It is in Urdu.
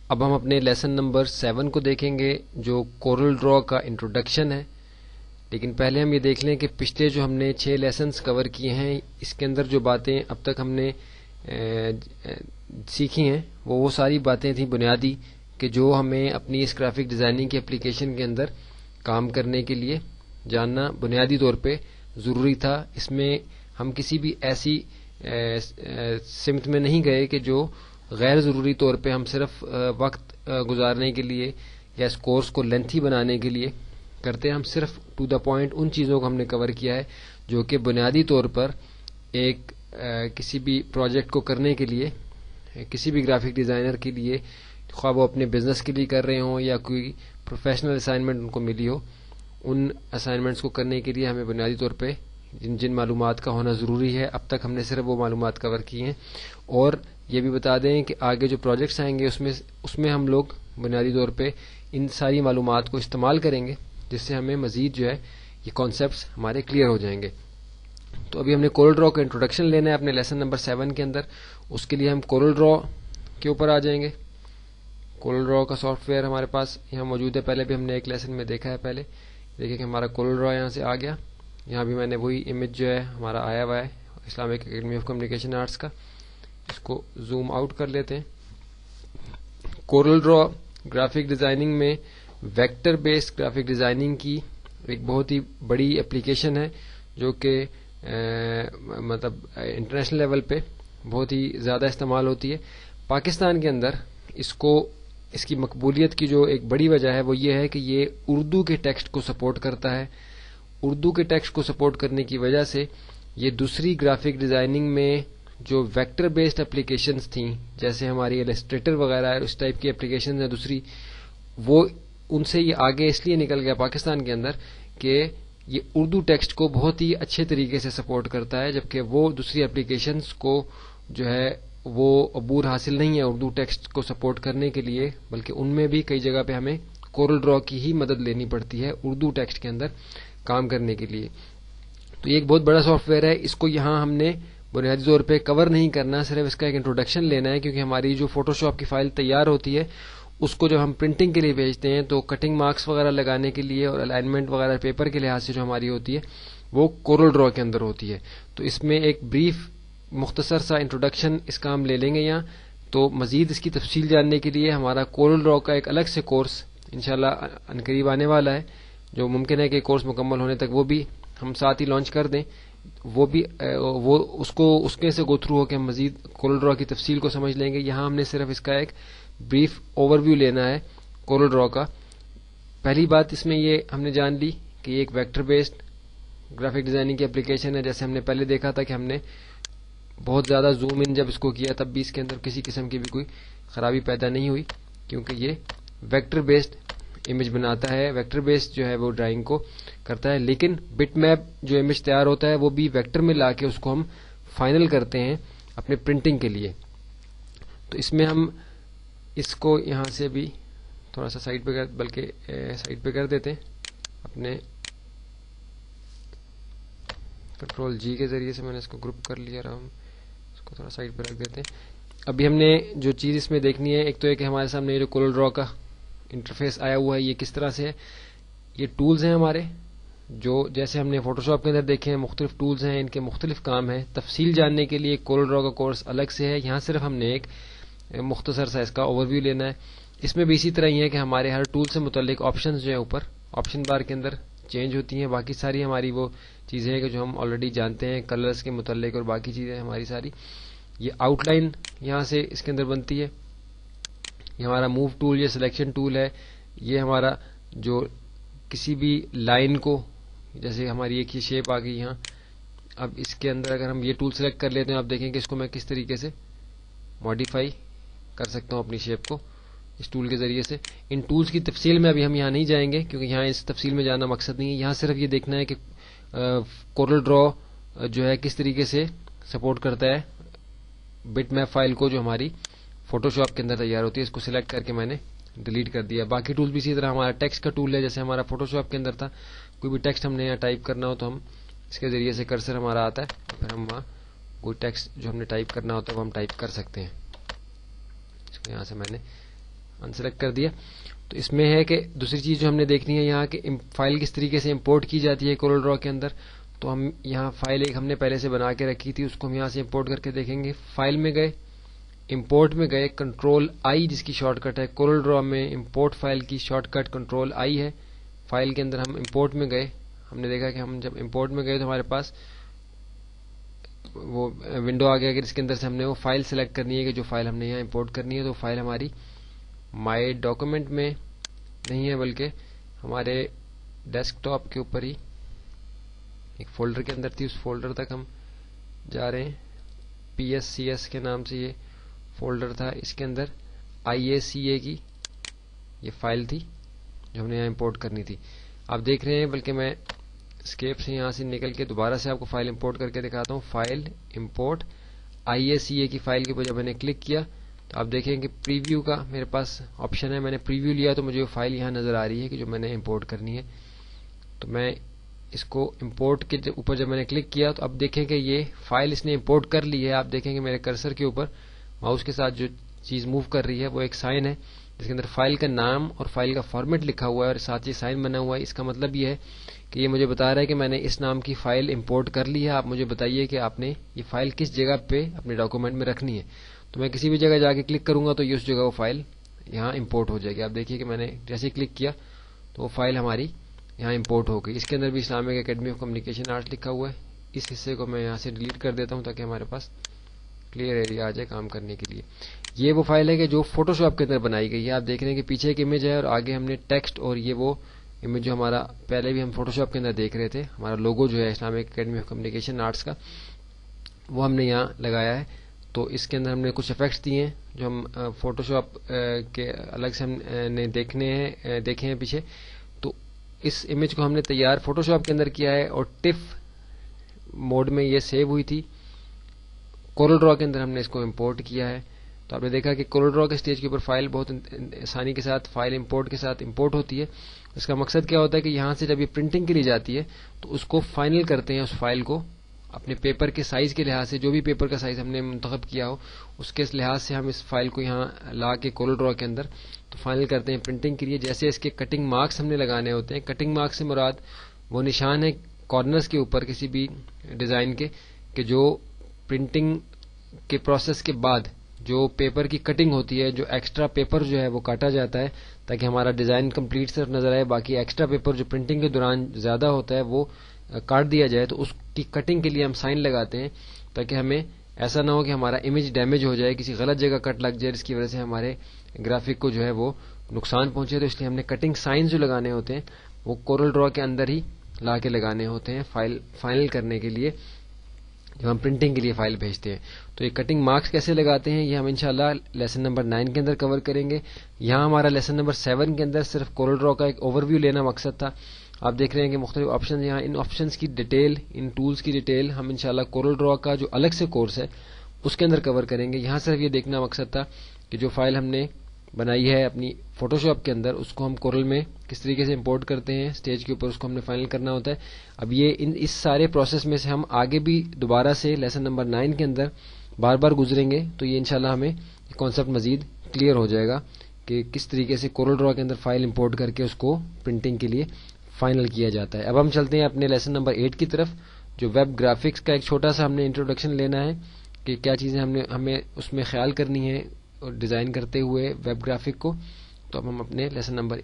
اب ہم اپنے لیسن نمبر 7 کو دیکھیں گے جو کورل ڈرا کا انٹروڈکشن ہے. لیکن پہلے ہم یہ دیکھ لیں کہ پچھلے جو ہم نے 6 لیسنز کور کیے ہیں اس کے اندر جو باتیں اب تک ہم نے سیکھی ہیں وہ ساری باتیں تھیں بنیادی کہ جو ہمیں اپنی اس گرافک ڈیزائننگ کی اپلیکیشن کے اندر کام کرنے کے لیے جاننا بنیادی طور پہ ضروری تھا. اس میں ہم کسی بھی ایسی سمت میں نہیں گئے کہ جو غیر ضروری طور پہ ہم صرف وقت گزارنے کے لیے یا اس کورس کو لینتھی بنانے کے لیے کرتے ہیں. ہم صرف ٹو دا پوائنٹ ان چیزوں کو ہم نے کور کیا ہے جو کہ بنیادی طور پر ایک کسی بھی پروجیکٹ کو کرنے کے لیے کسی بھی گرافک ڈیزائنر کے لیے خواہ وہ اپنے بزنس کے لیے کر رہے ہوں یا کوئی پروفیشنل اسائنمنٹ ان کو ملی ہو, ان اسائنمنٹس کو کرنے کے لیے ہمیں بنیادی طور پہ جن معلومات کا ہونا ضروری ہے اب تک ہم نے صرف وہ معلومات کور کی ہیں. اور یہ بھی بتا دیں کہ آگے جو پروجیکٹس آئیں گے اس میں ہم لوگ بنیادی طور پہ ان ساری معلومات کو استعمال کریں گے جس سے ہمیں مزید جو ہے یہ کانسیپٹس ہمارے کلیئر ہو جائیں گے. تو ابھی ہم نے کورل ڈرا کا انٹروڈکشن لینا ہے اپنے لیسن نمبر 7 کے اندر. اس کے لیے ہم کورل ڈرا کے اوپر آ جائیں گے. کورل ڈرا کا سافٹ ویئر ہمارے پاس یہاں موجود ہے. پہلے بھی ہم نے ایک لیسن میں دیکھا ہے. پہلے دیکھیں کہ ہمارا کورل ڈرا یہاں سے آ گیا. یہاں بھی میں نے وہی امیج جو ہے ہمارا آیا ہوا ہے Islamic academy of communication arts کا. اس کو زوم آؤٹ کر لیتے ہیں. کورل ڈرا گرافک ڈیزائننگ میں ویکٹر بیسڈ گرافک ڈیزائننگ کی ایک بہت ہی بڑی اپلیکیشن ہے جو کہ مطلب انٹرنیشنل لیول پہ بہت ہی زیادہ استعمال ہوتی ہے. پاکستان کے اندر اس کی مقبولیت کی جو ایک بڑی وجہ ہے وہ یہ ہے کہ یہ اردو کے ٹیکسٹ کو سپورٹ کرتا ہے. اردو کے ٹیکسٹ کو سپورٹ کرنے کی وجہ سے یہ دوسری گرافک ڈیزائننگ میں جو ویکٹر بیسڈ اپلیکیشنز تھیں جیسے ہماری السٹریٹر وغیرہ ہے اس ٹائپ کی اپلیکیشنز ہیں دوسری, وہ ان سے یہ آگے اس لیے نکل گیا پاکستان کے اندر کہ یہ اردو ٹیکسٹ کو بہت ہی اچھے طریقے سے سپورٹ کرتا ہے, جبکہ وہ دوسری اپلیکیشنز کو جو ہے وہ عبور حاصل نہیں ہے اردو ٹیکسٹ کو سپورٹ کرنے کے لیے, بلکہ ان میں بھی کئی جگہ پہ ہمیں کورل ڈرا کی ہی مدد لینی پڑتی ہے اردو ٹیکسٹ کے اندر کام کرنے کے لیے. تو یہ ایک بہت بڑا سافٹ ویئر ہے. اس کو یہاں ہم نے بنیادی طور پہ کور نہیں کرنا, صرف اس کا ایک انٹروڈکشن لینا ہے کیونکہ ہماری جو فوٹو شاپ کی فائل تیار ہوتی ہے اس کو جب ہم پرنٹنگ کے لیے بھیجتے ہیں تو کٹنگ مارکس وغیرہ لگانے کے لیے اور الائنمنٹ وغیرہ پیپر کے لحاظ سے جو ہماری ہوتی ہے وہ کورل ڈرا کے اندر ہوتی ہے. تو اس میں ایک بریف مختصر سا انٹروڈکشن اس کا ہم لے لیں گے یہاں. تو مزید اس کی تفصیل جاننے کے لیے ہمارا کورل ڈرا کا ایک الگ سے کورس انشاءاللہ عنقریب آنے والا ہے, جو ممکن ہے کہ کورس مکمل ہونے تک وہ بھی ہم ساتھ ہی لانچ کر دیں. وہ اس کے سے گو تھرو ہو کے ہم مزید کورل ڈرا کی تفصیل کو سمجھ لیں گے. یہاں ہم نے صرف اس کا ایک بریف اوور ویو لینا ہے کورل ڈرا کا. پہلی بات اس میں یہ ہم نے جان لی کہ یہ ایک ویکٹر بیسڈ گرافک ڈیزائننگ کی اپلیکیشن ہے. جیسے ہم نے پہلے دیکھا تھا کہ ہم نے بہت زیادہ زوم ان جب اس کو کیا تب بھی اس کے اندر کسی قسم کی بھی کوئی خرابی پیدا نہیں ہوئی کیونکہ یہ ویکٹر بیسڈ امیج بناتا ہے, ویکٹر بیسڈ جو ہے وہ ڈرائنگ کو کرتا ہے. لیکن بٹ میپ جو امیج تیار ہوتا ہے وہ بھی ویکٹر میں لا کے اس کو ہم فائنل کرتے ہیں اپنے پرنٹنگ کے لیے. تو اس میں ہم اس کو یہاں سے بھی تھوڑا سا سائڈ پہ کر دیتے ہیں, اپنے کنٹرول جی کے ذریعے سے میں نے اس کو گروپ کر لیا رہا ہوں, اس کو تھوڑا سائڈ پہ رکھ دیتے ہیں. ابھی ہم نے جو چیز اس میں دیکھنی ہے ایک تو یہ کہ ہمارے سامنے یہ جو کورل ڈرا کا انٹرفیس آیا ہوا ہے یہ کس طرح سے ہے. یہ ٹولز ہیں ہمارے جو جیسے ہم نے فوٹو شاپ کے اندر دیکھے ہیں مختلف ٹولز ہیں, ان کے مختلف کام ہیں. تفصیل جاننے کے لیے کورل ڈرا کا کورس الگ سے ہے. یہاں صرف ہم نے ایک مختصر سا اس کا اوور ویو لینا ہے. اس میں بھی اسی طرح ہی ہے کہ ہمارے ہر ٹول سے متعلق آپشنز جو ہیں اوپر آپشن بار کے اندر چینج ہوتی ہیں. باقی ساری ہماری وہ چیزیں ہیں کہ جو ہم آلریڈی جانتے ہیں کلرز کے متعلق اور باقی چیزیں ہماری ساری. یہ آؤٹ لائن یہاں سے اس کے اندر بنتی ہے. یہ ہمارا موو ٹول, یہ سلیکشن ٹول ہے. یہ ہمارا جو کسی بھی لائن کو جیسے ہماری ایک ہی شیپ آ گئی یہاں, اب اس کے اندر اگر ہم یہ ٹول سلیکٹ کر لیتے ہیں آپ دیکھیں کہ اس کو میں کس طریقے سے ماڈیفائی کر سکتا ہوں اپنی شیپ کو اس ٹول کے ذریعے سے. ان ٹولز کی تفصیل میں ابھی ہم یہاں نہیں جائیں گے کیونکہ یہاں اس تفصیل میں جانا مقصد نہیں ہے. یہاں صرف یہ دیکھنا ہے کہ کورل ڈرا جو ہے کس طریقے سے سپورٹ کرتا ہے بٹ میپ فائل کو جو ہماری فوٹو شاپ کے اندر تیار ہوتی ہے. اس کو سلیکٹ کر کے میں نے ڈیلیٹ کر دیا. باقی ٹول بھی اسی طرح ہمارا ٹیکسٹ کا ٹول ہے جیسے ہمارا فوٹو شاپ کے اندر تھا. کوئی بھی ٹیکسٹ ہم نے یہاں ٹائپ کرنا ہو تو ہم اس کے ذریعے سے کرسر ہمارا آتا ہے, پھر ہم وہاں کوئی ٹیکسٹ جو ہم نے ٹائپ کرنا ہوتا ہے وہ ہم ٹائپ کر سکتے ہیں. اس کو یہاں سے میں نے انسلیکٹ کر دیا. تو اس میں ہے کہ دوسری چیز جو ہم نے دیکھنی ہے یہاں کہ فائل کس طریقے سے امپورٹ کی جاتی ہے کورل ڈرا کے اندر. تو ہم یہاں فائل ایک ہم نے پہلے سے بنا کے رکھی تھی، اس کو ہم یہاں سے امپورٹ کر کے دیکھیں گے. فائل میں گئے، امپورٹ میں گئے، کنٹرول آئی جس کی شارٹ کٹ ہے. کورل ڈرا میں امپورٹ فائل کی شارٹ کٹ کنٹرول آئی ہے. فائل کے اندر ہم امپورٹ میں گئے، ہم نے دیکھا کہ ہم جب امپورٹ میں گئے تو ہمارے پاس وہ ونڈو آ گیا کہ اس کے اندر سے ہم نے وہ فائل سلیکٹ کرنی ہے کہ جو فائل ہم نے یہاں امپورٹ کرنی ہے. تو فائل ہماری مائی ڈاکومنٹ میں نہیں ہے بلکہ ہمارے ڈیسک ٹاپ کے اوپر ہی ایک فولڈر کے اندر تھی. اس فولڈر تک ہم جا رہے ہیں. PSCS کے نام سے یہ فولڈر تھا، اس کے اندر IACA کی یہ فائل تھی جو ہم نے یہاں امپورٹ کرنی تھی. آپ دیکھ رہے ہیں، بلکہ میں اسکیپ سے یہاں سے نکل کے دوبارہ سے آپ کو فائل امپورٹ کر کے دکھاتا ہوں. فائل امپورٹ IACA کی فائل کے اوپر جب میں نے کلک کیا تو آپ دیکھیں کہ پریویو کا میرے پاس آپشن ہے. میں نے پریویو لیا تو مجھے وہ فائل یہاں نظر آ رہی ہے کہ جو میں نے امپورٹ کرنی ہے. تو میں اس کو امپورٹ کے اوپر جب میں نے کلک کیا تو اب دیکھیں کہ یہ فائل اس نے امپورٹ کر لی ہے. آپ دیکھیں کہ میرے کرسر کے اوپر ماؤس کے ساتھ جو چیز موو کر رہی ہے وہ ایک سائن ہے جس کے اندر فائل کا نام اور فائل کا فارمیٹ لکھا ہوا ہے اور ساتھ ہی سائن بنا ہوا ہے. اس کا مطلب یہ ہے کہ یہ مجھے بتا رہا ہے کہ میں نے اس نام کی فائل امپورٹ کر لی ہے. آپ مجھے بتائیے کہ آپ نے یہ فائل کس جگہ پہ اپنے ڈاکومنٹ میں رکھنی ہے. تو میں کسی بھی جگہ جا کے کلک کروں گا تو یہ اس جگہ وہ فائل یہاں امپورٹ ہو جائے گی. آپ دیکھیے کہ میں نے جیسے ہی کلک کیا تو وہ فائل ہماری یہاں امپورٹ ہو گئی. اس کے اندر بھی Islamic academy of communication arts لکھا ہوا ہے. اس حصے کو میں یہاں سے ڈیلیٹ کر دیتا ہوں تاکہ ہمارے پاس کلیئر ایریا آ جائے کام کرنے کے لیے. یہ وہ فائل ہے کہ جو فوٹو شاپ کے اندر بنائی گئی ہے. آپ دیکھ رہے ہیں کہ پیچھے ایک امیج ہے اور آگے ہم نے ٹیکسٹ، اور یہ وہ امیج جو ہمارا پہلے بھی ہم فوٹو شاپ کے اندر دیکھ رہے تھے، ہمارا لوگو جو ہے Islamic academy of communication arts کا، وہ ہم نے یہاں لگایا ہے. تو اس کے اندر ہم نے کچھ افیکٹس دیے ہیں جو ہم فوٹو شاپ کے الگ سے ہم نے دیکھے ہیں پیچھے. تو اس امیج کو ہم نے تیار فوٹو شاپ کے اندر کیا ہے اور ٹف موڈ میں یہ سیو ہوئی تھی. کورل ڈرا کے اندر ہم نے اس کو امپورٹ کیا ہے. تو آپ نے دیکھا کہ کورل ڈرا کے اسٹیج کے اوپر فائل بہت آسانی کے ساتھ فائل امپورٹ کے ساتھ امپورٹ ہوتی ہے. اس کا مقصد کیا ہوتا ہے کہ یہاں سے جب یہ پرنٹنگ کے لیے جاتی ہے تو اس کو فائنل کرتے ہیں، اس فائل کو اپنے پیپر کے سائز کے لحاظ سے، جو بھی پیپر کا سائز ہم نے منتخب کیا ہو اس کے لحاظ سے ہم اس فائل کو یہاں لا کے کورل ڈرا کے اندر تو فائنل کرتے ہیں پرنٹنگ کے لیے. جیسے اس کے کٹنگ مارکس ہم نے لگانے ہوتے ہیں. کٹنگ مارکس سے مراد وہ نشان ہے کارنرز کے اوپر کسی بھی ڈیزائن کے کہ جو پرنٹنگ کے پروسیس کے بعد جو پیپر کی کٹنگ ہوتی ہے، جو ایکسٹرا پیپر جو ہے وہ کاٹا جاتا ہے تاکہ ہمارا ڈیزائن کمپلیٹ صرف نظر آئے. باقی ایکسٹرا پیپر جو پرنٹنگ کے دوران زیادہ ہوتا ہے وہ کاٹ دیا جائے. تو اس کی کٹنگ کے لیے ہم سائن لگاتے ہیں تاکہ ہمیں ایسا نہ ہو کہ ہمارا امیج ڈیمیج ہو جائے، کسی غلط جگہ کٹ لگ جائے جس کی وجہ سے ہمارے گرافک کو جو ہے وہ نقصان پہنچے. تو اس لیے ہم نے کٹنگ سائنز جو لگانے ہوتے ہیں وہ کورل ڈرا کے اندر ہی لا کے لگانے ہوتے ہیں فائنل کرنے کے لیے جب ہم پرنٹنگ کے لیے فائل بھیجتے ہیں. تو یہ کٹنگ مارکس کیسے لگاتے ہیں یہ ہم انشاءاللہ لیسن نمبر 9 کے اندر کور کریں گے. یہاں ہمارا لیسن نمبر 7 کے اندر صرف کورل ڈرا کا ایک اوور ویو لینا مقصد تھا. آپ دیکھ رہے ہیں کہ مختلف آپشن، یہاں ان آپشنز کی ڈیٹیل، ان ٹولز کی ڈیٹیل ہم انشاءاللہ کورل ڈرا کا جو الگ سے کورس ہے اس کے اندر کور کریں گے. یہاں صرف یہ دیکھنا مقصد تھا کہ جو فائل ہم نے بنائی ہے اپنی فوٹو شاپ کے اندر اس کو ہم کورل میں کس طریقے سے امپورٹ کرتے ہیں اسٹیج کے اوپر، اس کو ہم نے فائنل کرنا ہوتا ہے. اب یہ اس سارے پروسیس میں سے ہم آگے بھی دوبارہ سے لیسن نمبر 9 کے اندر بار بار گزریں گے تو یہ انشاءاللہ ہمیں کانسیپٹ مزید کلیئر ہو جائے گا کہ کس طریقے سے کورل ڈرا کے اندر فائل امپورٹ کر کے اس کو پرنٹنگ کے لیے فائنل کیا جاتا ہے. اب ہم چلتے ہیں اپنے لیسن نمبر 8 کی طرف جو ویب گرافکس کا ایک چھوٹا سا ہم نے انٹروڈکشن لینا ہے کہ کیا چیزیں ہمیں اس میں خیال کرنی ہے ڈیزائن کرتے ہوئے ویب گرافک کو. تو اب ہم اپنے لیسن نمبر